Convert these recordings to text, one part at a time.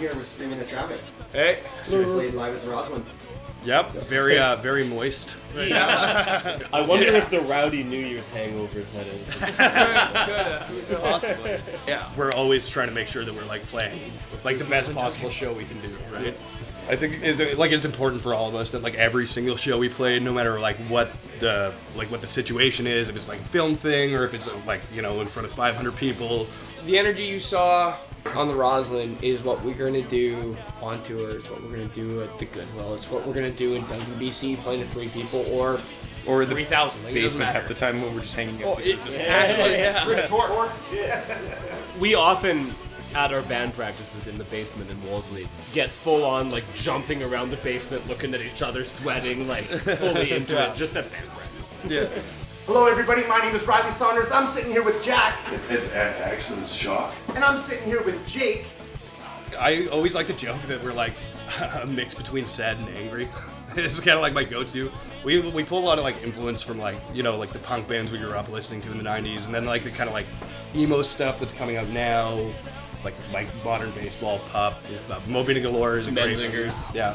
here with Screaming at Traffic. Hey. Just played live with Roslyn. Yep, very moist. Yeah. I wonder if the rowdy New Year's hangover is heading. Could possibly. Yeah. We're always trying to make sure that we're like playing like the best possible show we can do, right? I think it's important for all of us that like every single show we play, no matter like what the situation is, if it's like a film thing or if it's like, you know, in front of 500 people. The energy you saw on the Roslyn is what we're going to do on tour. It's what we're going to do at the Goodwill. It's what we're going to do in WBC, playing to 3 people or the 3,000. Like, basement half the time when we're just hanging out. We often, at our band practices in the basement in Wolseley, get full on like jumping around the basement, looking at each other, sweating, like fully into it, just at band practice. Yeah. Hello everybody, my name is Riley Saunders. I'm sitting here with Jack. It's Shock. And I'm sitting here with Jake. I always like to joke that we're like a mix between sad and angry. This is kind of like my go-to. We pull a lot of like influence from like, you know, like the punk bands we grew up listening to in the 90s, and then like the kind of like emo stuff that's coming out now, like modern baseball, pop, Moby Galore is a great Menzingers. Yeah.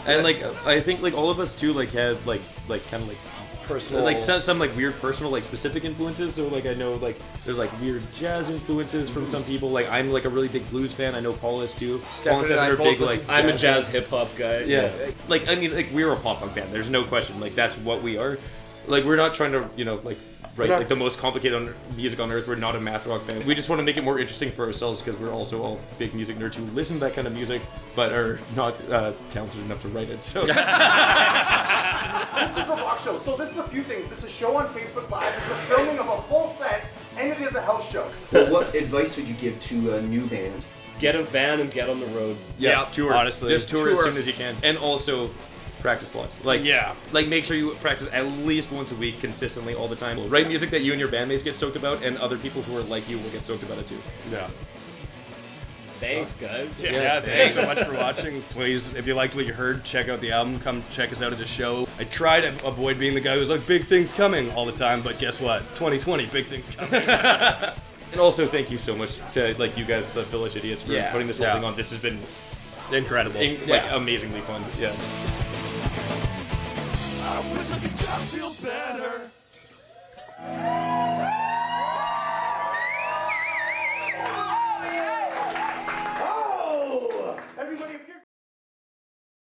And like I think like all of us too like had like kind of like personal, like some like weird personal like specific influences. So like I know like there's like weird jazz influences from some people. Like I'm like a really big blues fan. I know Paul is too. Paul and Stefan are big like I'm a jazz hip hop guy. Yeah. Like I mean like we're a pop punk band. There's no question. Like that's what we are. Like we're not trying to, you know, like write like the most complicated music on earth. We're not a math rock band. We just want to make it more interesting for ourselves because we're also all big music nerds who listen to that kind of music but are not talented enough to write it. So This is a rock show, so this is a few things. It's a show on Facebook Live, it's a filming of a full set, and it is a house show. Well, what advice would you give to a new band? Get a van and get on the road. yeah, tour. honestly. Just tour as soon as you can, and also practice lots. Like like make sure you practice at least once a week consistently all the time. Write music that you and your bandmates get stoked about, and other people who are like you will get stoked about it too. Yeah. Thanks, guys. Yeah, thanks so much for watching. Please, if you liked what you heard, check out the album. Come check us out at the show. I try to avoid being the guy who's like, big things coming all the time, but guess what? 2020, big things coming. And also, thank you so much to like you guys, the Village Idiots, for putting this whole thing on. This has been incredible. Amazingly fun. Yeah. I wish I could just feel better.